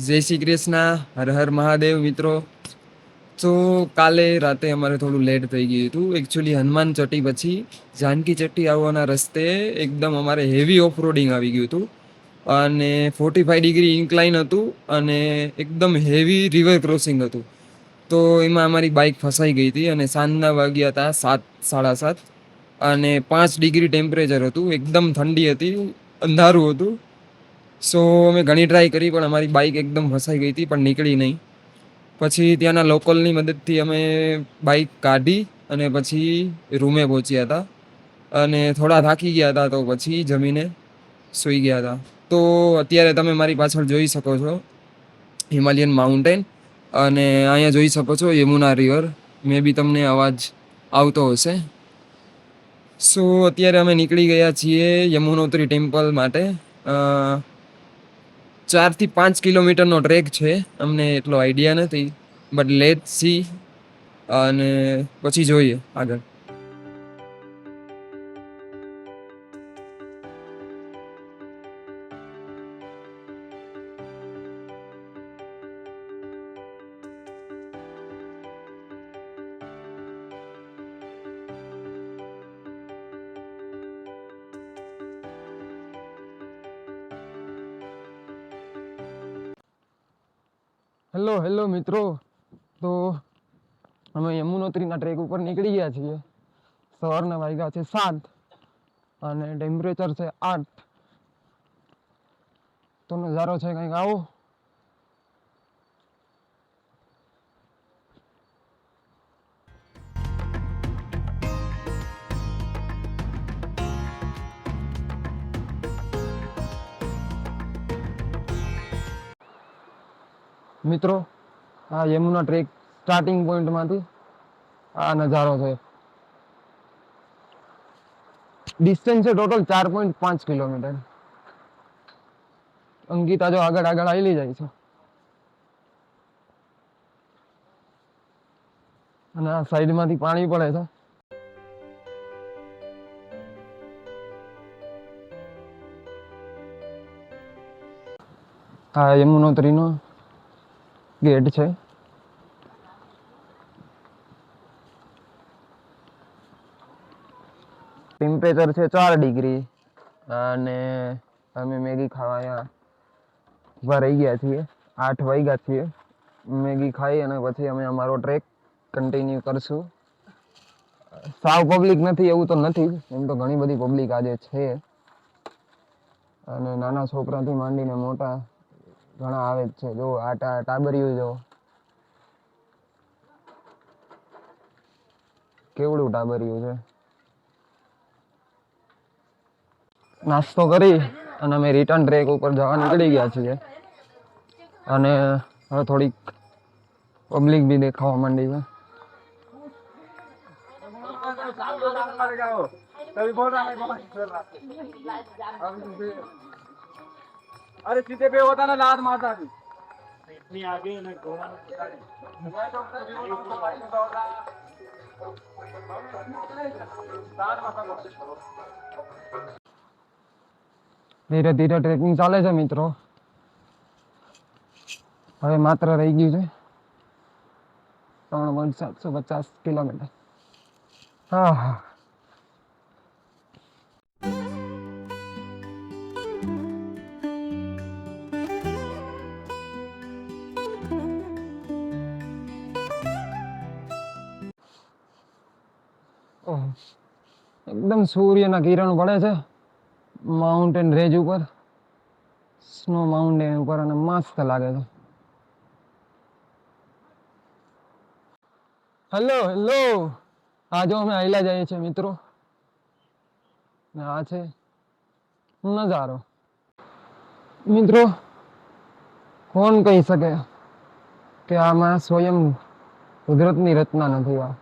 જય શ્રી કૃષ્ણ. હર હર મહાદેવ મિત્રો. તો કાલે રાતે અમારે થોડું લેટ થઈ ગયું હતું. એકચ્યુઅલી હનુમાન ચોટી પછી જાનકી ચટ્ટી આવવાના રસ્તે એકદમ અમારે હેવી ઓફ રોડિંગ આવી ગયું હતું અને 45 ડિગ્રી ઇન્ક્લાઇન હતું અને એકદમ હેવી રિવર ક્રોસિંગ હતું. તો એમાં અમારી બાઇક ફસાઈ ગઈ હતી અને સાંજના વાગ્યા હતા 7, 7:30 અને 5 ડિગ્રી ટેમ્પરેચર હતું. એકદમ ઠંડી હતી, અંધારું હતું. સો અમે ઘણી ટ્રાય કરી પણ અમારી બાઇક એકદમ ફસાઈ ગઈ હતી, પણ નીકળી નહીં. પછી ત્યાંના લોકલની મદદથી અમે બાઇક કાઢી અને પછી રૂમે પહોંચ્યા હતા અને થોડા થાકી ગયા હતા, તો પછી જમીને સૂઈ ગયા હતા. તો અત્યારે તમે મારી પાછળ જોઈ શકો છો હિમાલયન માઉન્ટેન અને અહીંયા જોઈ શકો છો યમુના રિવર. મે બી તમને અવાજ આવતો હશે. સો અત્યારે અમે નીકળી ગયા છીએ યમુનોત્રી ટેમ્પલ માટે. 4 થી 5 કિલોમીટરનો ટ્રેક છે. અમને એટલો આઈડિયા નથી, બટ લેટ સી અને પછી જોઈએ આગળ. હેલો હેલો મિત્રો. તો અમે યમુનોત્રીના ટ્રેક ઉપર નીકળી ગયા છીએ. સવારના વાગ્યા છે 7 અને ટેમ્પરેચર છે 8. તો નજારો છે કંઈક આવો. મિત્રો, આ યમુના ટ્રેક સ્ટાર્ટિંગ પોઈન્ટમાંથી આ નજારો છે. ડિસ્ટન્સ છે ટોટલ 4.5 કિલોમીટર. અંકિતા જો આગળ આગળ આવેલી જાય છે અને આ સાઈડમાંથી પાણી પડે છે. આ યમુનોત્રીનો ગેટ છે. ટેમ્પરેચર છે 4 ડિગ્રી અને અમે મેગી ખાવા અહીંયા ઉભા રહી ગયા છીએ. 8 વાગ્યા છીએ. મેગી ખાઈ અને પછી અમે અમારો ટ્રેક કન્ટિન્યુ કરશું. સાવ પબ્લિક નથી એવું તો નથી, એમ તો ઘણી બધી પબ્લિક આજે છે અને નાના છોકરાથી માંડીને મોટા ઘણા આવે જ છે. જો આ ટાબરિયું જો કેવડું ટાબરિયું છે. નાસ્તો કરી અને અમે રિટર્ન ટ્રેક ઉપર જવા નીકળી ગયા છીએ અને હવે થોડીક પબ્લિક બી દેખાવા માંડી છે. अरे सीधे पे होता ना लात मारता भी इतनी आगे ना घोड़ा ધીરે ધીરે ટ્રેકિંગ ચાલે છે મિત્રો. હવે માત્ર રહી ગયું છે 3.750 કિલોમીટર. હા હા. એકદમ સૂર્યના કિરણ પડે છે માઉન્ટેન રેન્જ ઉપર, સ્નો માઉન્ટેન ઉપર અને મસ્ત લાગે છે. Hello hello. આ જો અમે આયલા જઈએ છીએ મિત્રો. આ છે નજારો. મિત્રો, કોણ કહી શકે કે આમાં સ્વયં કુદરતની રચના નથી? આ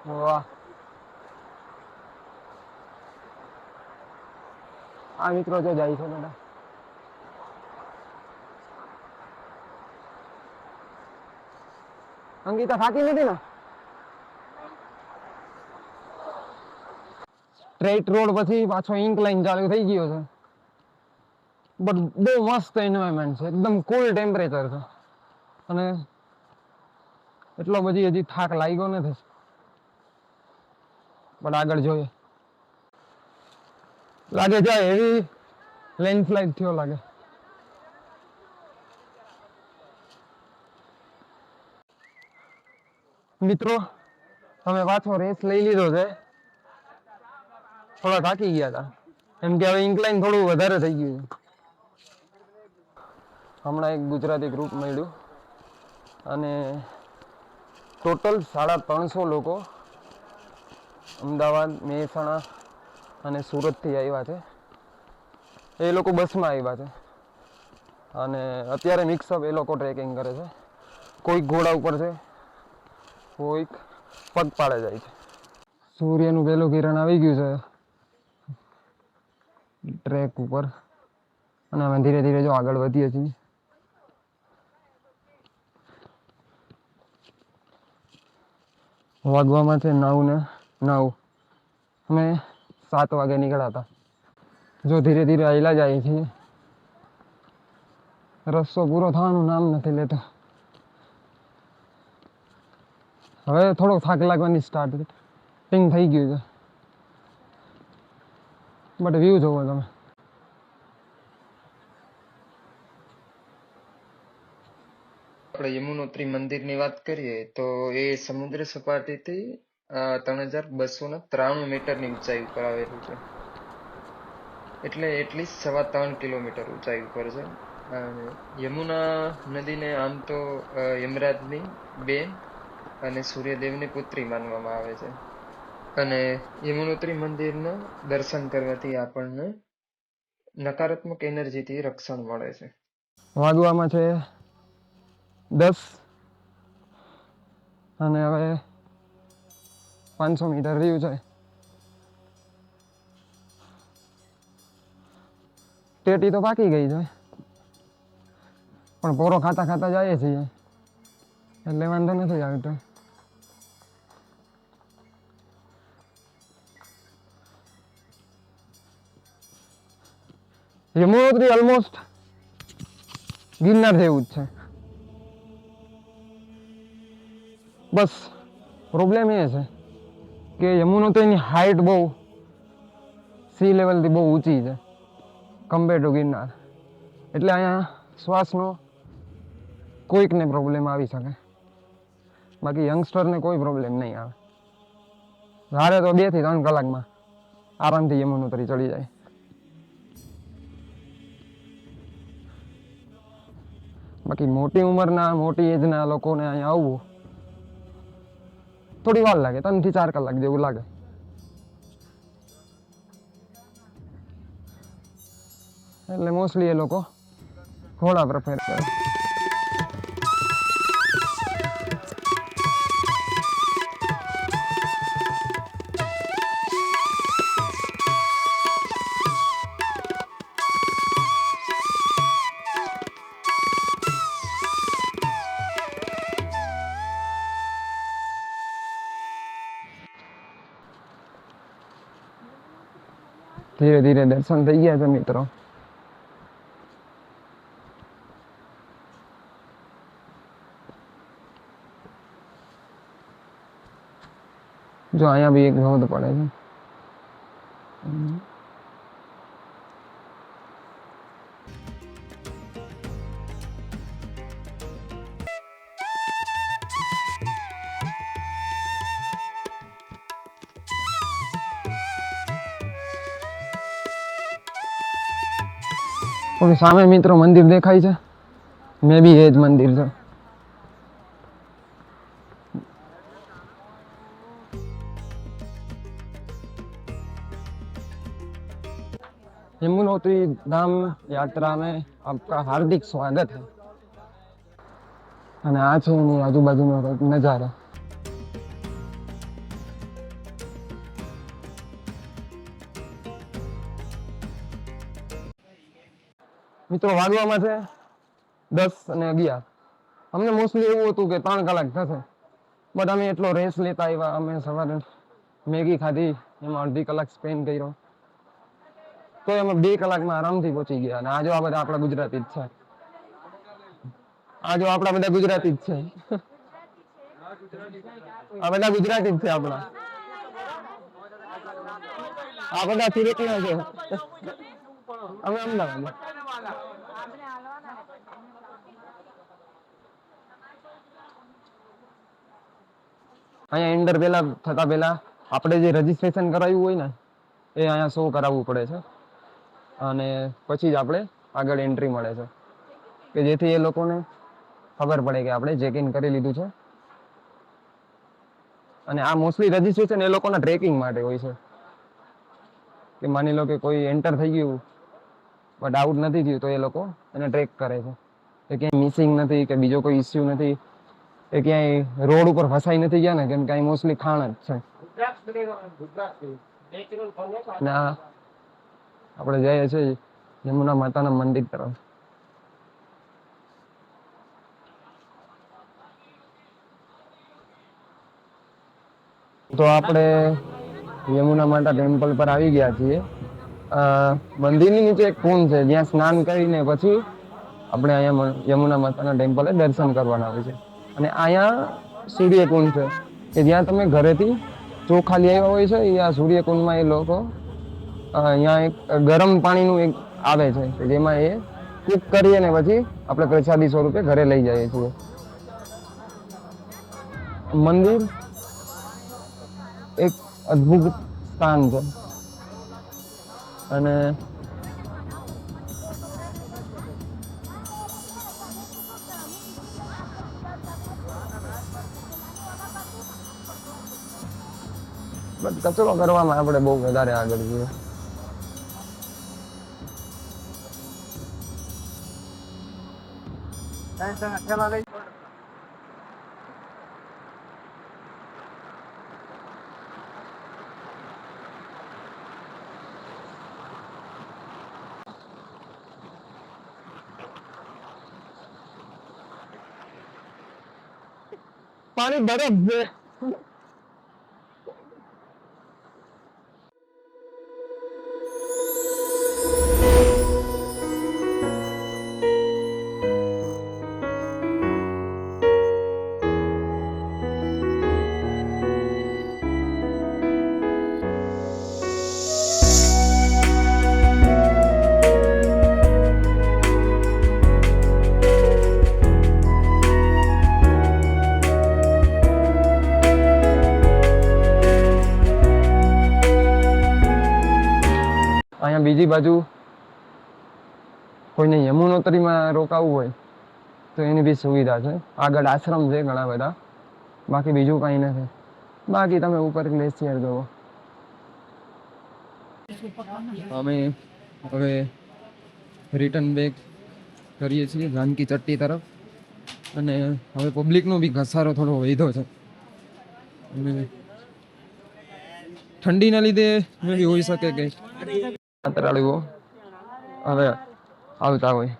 વાહ, આ મિત્રો જો જાય છે બધા. અંકિતા થાકી નથી ને? સ્ટ્રેટ રોડ પછી પાછો ઇન્કલાઇન ચાલુ થઈ ગયો છે. બટ બહુ મસ્ત એન્વાયરમેન્ટ છે, એકદમ કુલ ટેમ્પરેચર છે અને એટલો બધી હજી થાક લાગ્યો નથી. પણ આગળ જોઈએ. લાગે જાય એવી લેન્ડસ્લાઇડ થયો લાગે. મિત્રો અમે પાછો રેસ લઈ લીધો છે. થોડા થાકી ગયા હતા એમ કે હવે ઇન્કલાઇન થોડું વધારે થઈ ગયું છે. હમણાં એક ગુજરાતી ગ્રુપ મળ્યું અને ટોટલ 350 લોકો અમદાવાદ, મહેસાણા અને સુરતથી આવ્યા છે. એ લોકો બસમાં આવ્યા છે અને અત્યારે મિક્સઅપ એ લોકો ટ્રેકિંગ કરે છે. કોઈક ઘોડા ઉપર છે, કોઈક પગપાળે જાય છે. સૂર્યનું પહેલું કિરણ આવી ગયું છે ટ્રેક ઉપર અને અમે ધીરે ધીરે જો આગળ વધીએ છીએ. વાગવામાં છે 9 ને 9. અમે 7 વાગે નીકળ્યા હતા. જો ધીરે ધીરે આયલા જાય છે. રસ્તો પૂરો થવાનું નામ નથી લેતો. હવે થોડો થાક લાગવાની સ્ટાર્ટિંગ થઈ ગયું છે. બટ વ્યૂ જોવો તમે. આપણે યમુનોત્રી મંદિરની વાત કરીએ તો એ સમુદ્ર સપાટીથી 3293 મીટરની ઊંચાઈ ઉપર આવેલું છે. એટલે એટલીસ્ટ 3.25 કિલોમીટર ઊંચાઈ ઉપર છે. અને યમુના નદીને આમ તો યમરાજની બેન અને સૂર્યદેવની પુત્રી માનવામાં આવે છે. અને યમુનોત્રી મંદિરના દર્શન કરવાથી આપણને નકારાત્મક એનર્જીથી રક્ષણ મળે છે. વાગવામાં છે 10 અને હવે 500 મીટર રહ્યું છે. ટેટી તો પાકી ગઈ છે પણ પોરો ખાતા ખાતા જઈએ છીએ એટલે વાંધો નથી આવતો. યમુનોત્રી ઓલમોસ્ટ ગિરનાર જેવું જ છે. બસ પ્રોબ્લેમ એ છે કે યમુનોત્રીની હાઈટ બહુ સી લેવલથી બહુ ઊંચી છે કમ્પેર ટુ ગિરનાર. એટલે અહીંયા શ્વાસનો કોઈકને પ્રોબ્લેમ આવી શકે, બાકી યંગસ્ટરને કોઈ પ્રોબ્લેમ નહીં આવે. ધારે તો 2 થી 3 કલાકમાં આરામથી યમુનોત્રી ચડી જાય. બાકી મોટી ઉંમરના મોટી એજના લોકોને અહીંયા આવવું થોડી વાર લાગે, 3 થી 4 કલાક જેવું લાગે. એટલે મોસ્ટલી એ લોકો ઘોડા પ્રેફર કરે. ધીરે ધીરે દર્શન થઈ ગયા છે મિત્રો. જો અહીંયા બી એક ધોધ પડે છે. સામે મિત્રો મંદિર દેખાય છે, મે બી એ જ મંદિર છે. यमुनोत्री धाम यात्रा में आपका हार्दिक स्वागत है. અને આ છે એની આજુબાજુનો નજારો. મિત્રો વાગવામાં છે 10:11. અમને મોસ્ટલી એવું હતું કે 3 કલાક થશે, બટ અમે એટલો રેસ લેતા આવ્યા. અમે સવારે મેગી ખાધી, એમાં અડધી કલાક સ્પેન્ડ કર્યો, તો અમે 2 કલાકમાં આરામથી પહોંચી ગયા. અને આ બધા આપણા ગુજરાતી જ છે. આપણા બધા ગુજરાતી જ છે. આ બધા ગુજરાતી જ છે આપણા. આ બધા સુરતના છે. અમે અમદાવાદ. અહીંયા એન્ટર થતા પહેલા આપણે જે રજીસ્ટ્રેશન કરાવ્યું હોય ને એ અહીંયા શો કરાવવું પડે છે, અને પછી જ આપણે આગળ એન્ટ્રી મળે છે, કે જેથી એ લોકોને ખબર પડે કે આપણે ચેક ઇન કરી લીધું છે. અને આ મોસ્ટલી રજીસ્ટ્રેશન એ લોકોના ટ્રેકિંગ માટે હોય છે, કે માની લો કે કોઈ એન્ટર થઈ ગયું બટ આઉટ નથી થયું, તો એ લોકો એને ટ્રેક કરે છે કે ક્યાંય મિસિંગ નથી, કે બીજો કોઈ ઇસ્યુ નથી, એ ક્યાંય રોડ ઉપર ફસાઈ નથી ગયા ને, કેમ કે અહીં મોસ્ટલી ખાણ જ છે. આપણે જઈએ છીએ યમુના માતાના મંદિર તરફ. તો આપણે યમુના માતા ટેમ્પલ પર આવી ગયા છીએ. મંદિરની નીચે એક કુંડ છે, જ્યાં સ્નાન કરીને પછી આપણે અહીંયા યમુના માતાના ટેમ્પલે દર્શન કરવાના હોય છે. અને અહીંયા સૂર્યકુંડ છે, કે જ્યાં તમે ઘરેથી ચોખા લઈ આવ્યા હોય છે, યા સૂર્યકુંડમાં એ લોકો અહીંયા એક ગરમ પાણીનું એક આવે છે, કે જેમાં એ કુક કરીએ ને પછી આપણે પ્રસાદી સ્વરૂપે ઘરે લઈ જઈએ છીએ. મંદિર એક અદ્ભુત સ્થાન છે. અને કચરો કરવામાં આપણે બહુ વધારે આગળ છીએ. પાણી બરફ છે. અહીંયા બીજી બાજુ કોઈને યમુનોત્રીમાં રોકાવું હોય તો એની બી સુવિધા છે. આગળ આશ્રમ છે ઘણા બધા, બાકી બીજું કંઈ નથી. બાકી તમે ઉપર ગ્લેશિયર જુઓ. અમે હવે રિટર્ન બેક કરીએ છીએ જાનકી ચટ્ટી તરફ, અને હવે પબ્લિકનો બી ઘસારો થોડો વધ્યો છે. અને ઠંડીના લીધે બી હોઈ શકે કે યાત્રાળુઓ હવે આવતા હોય.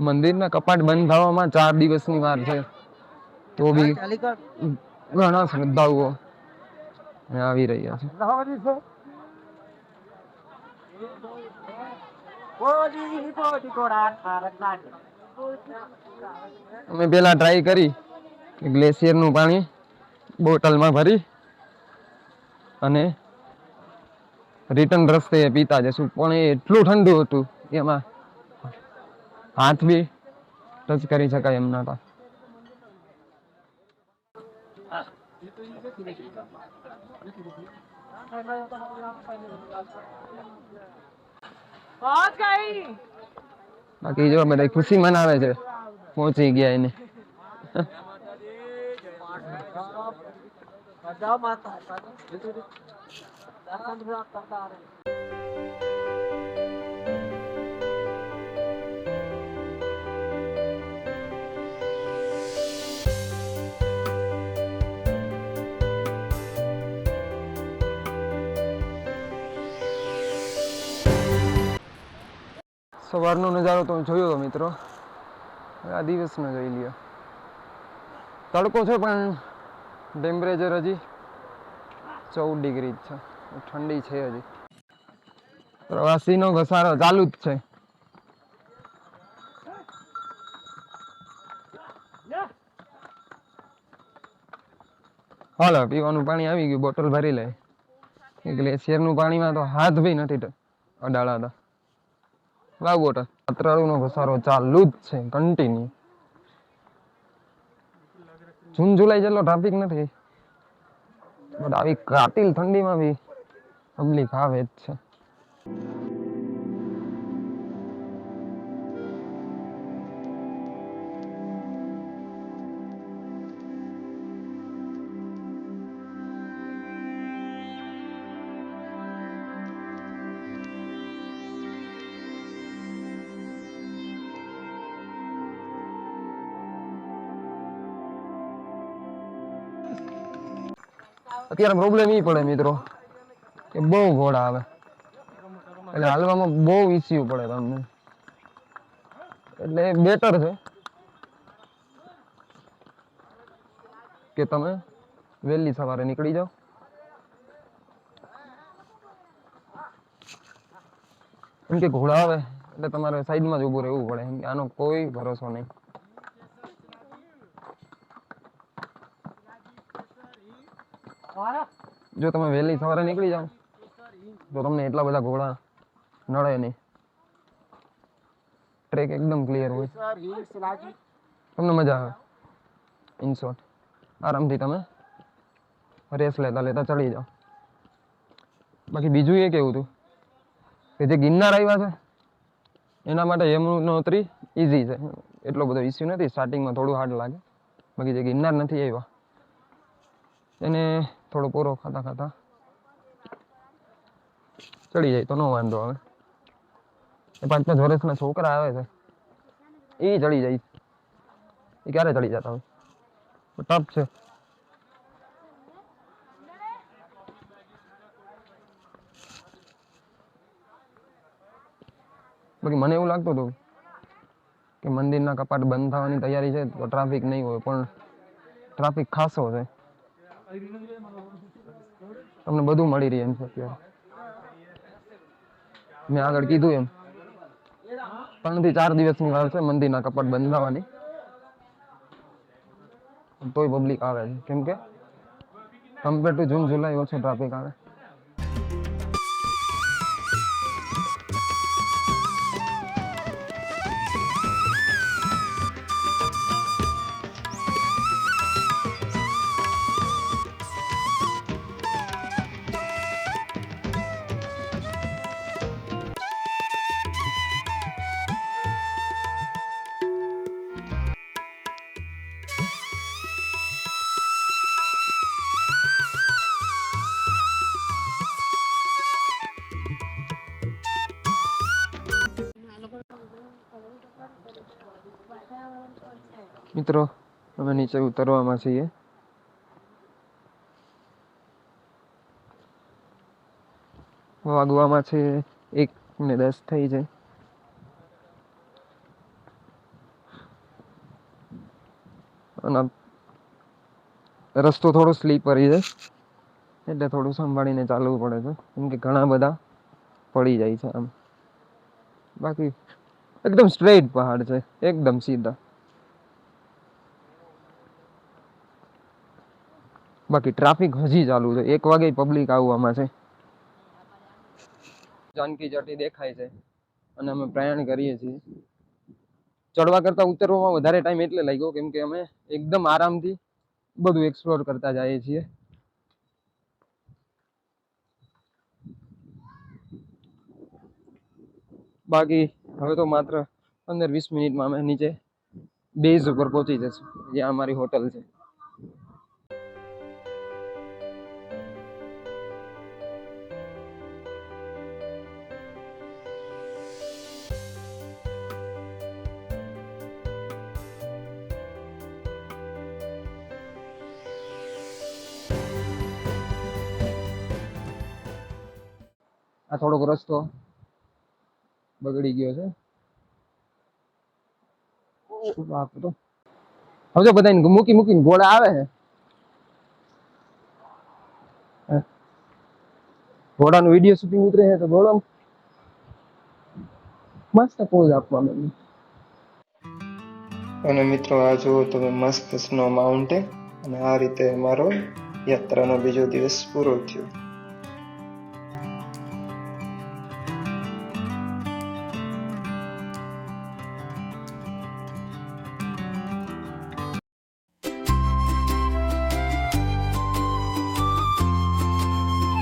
મંદિરના કપાટ બંધ થવામાં 4 દિવસની વાર છે, તો બી ઘણા શ્રદ્ધાળુઓ આવી રહ્યા છે. અમે પેલા ટ્રાય કરી ગ્લેશિયરનું પાણી બોટલમાં ભરી અને રિટર્ન રસ્તે પીતા જશું, પણ એ એટલું ઠંડુ હતું એમાં હાથ બી ટચ કરી શકાય એમ નતા. બાકી જો બધા ખુશી મનાવે છે, પહોંચી ગયા એને. સવારનો નજારો તો જોયો તો મિત્રો, આ દિવસનો જોઈ લ્યો. તડકો છે પણ ટેમ્પરેચર હજી 14 ડિગ્રી જ છે, ઠંડી છે હજી. પ્રવાસીનો ઘસારો ચાલુ જ છે. હાલો, પીવાનું પાણી આવી ગયું, બોટલ ભરી લે. ગ્લેશિયરનું પાણીમાં તો હાથ બી નથી અડાડાતા. લાવ બોટલ. યાત્રાળુનો ઘસારો ચાલુ જ છે, કન્ટિન્યુ. જૂન જુલાઈ જેટલો ટ્રાફિક નથી, બટ આવી કાતિલ ઠંડીમાં બી પબ્લિક આવે જ છે. અત્યારે પ્રોબ્લેમ એ પડે મિત્રો કે બહુ ઘોડા આવે, એટલે હાલવામાં બહુ ઇસ્યુ પડે તમને. એટલે બેટર છે કે તમે વહેલી સવારે નીકળી જાઓ. કેમ કે ઘોડા આવે એટલે તમારે સાઈડમાં જ ઊભું રહેવું પડે, કેમ કે આનો કોઈ ભરોસો નહીં. જો તમે વહેલી સવારે નીકળી જાઓ તો તમને એટલા બધા ઘોડા નડે નહીં. ટ્રેક એકદમ ક્લિયર હોય, તમને મજા આવે. ઇન શોર્ટ, આરામથી તમે રેસ લેતા લેતા ચડી જાઓ. બાકી બીજું એ કેવું હતું કે જે ગિરનાર આવ્યા છે એના માટે યમુનોત્રી ઇઝી છે, એટલો બધો ઇસ્યુ નથી. સ્ટાર્ટિંગમાં થોડું હાર્ડ લાગે, બાકી જે ગિરનાર નથી આવ્યા એને થોડો પૂરો ખાતા ખાતા ચડી જાય તો ન વાંધો આવે. 5-5 વર્ષના છોકરા આવે છે એ ચડી જાય, એ ક્યારે ચડી જતા હોય, ટફ છે. બાકી મને એવું લાગતું હતું કે મંદિરના કપાટ બંધ થવાની તૈયારી છે તો ટ્રાફિક નહીં હોય, પણ ટ્રાફિક ખાસો છે. તમને બધું મળી રહે એમ છે અત્યારે. મેં આગળ કીધું એમ 3 થી 4 દિવસની વાર છે મંદિરના કપાટ બંધ થવાની, તોય પબ્લિક આવે છે. કેમ કે કમ્પેર ટુ જૂન જુલાઈ ઓછો ટ્રાફિક આવે. મિત્રો અમે નીચે ઉતરવામાં છીએ. વાગવામાં છે 1:10 થઈ જાય. અને રસ્તો થોડો સ્લીપરી છે એટલે થોડું સંભાળીને ચાલવું પડે છે, કેમ કે ઘણા બધા પડી જાય છે આમ. બાકી એકદમ સ્ટ્રેટ પહાડ છે, એકદમ સીધા. બાકી ટ્રાફિક હજી ચાલુ છે, 1 વાગે પબ્લિક આવવામાં છે. જાનકી ચોટી દેખાય છે અને અમે પ્રયાણ કરીએ છીએ. ચડવા કરતા ઉતરવામાં વધારે ટાઈમ એટલે લાગ્યો કેમ કે અમે એકદમ આરામથી બધું એક્સપ્લોર કરતા જઈએ છીએ. બાકી હવે તો માત્ર 15-20 મિનિટમાં અમે નીચે બેઝ ઉપર પહોંચી જશું, જ્યાં અમારી હોટલ છે. આ થોડોક રસ્તો બગડી ગયો છે બાપ રે. હવે જો બધાને મૂકી મૂકીને ઘોડા આવે છે. ઘોડાનું વિડીયો શૂટિંગ ઉતરે છે તો ઘોડો મસ્ત પોઝ આપવાનો. અને મિત્રો આ જુઓ તમે મસ્ત સ્નો માઉન્ટેન અને આ રીતે મારો યાત્રાનો બીજો દિવસ પૂરો થયો.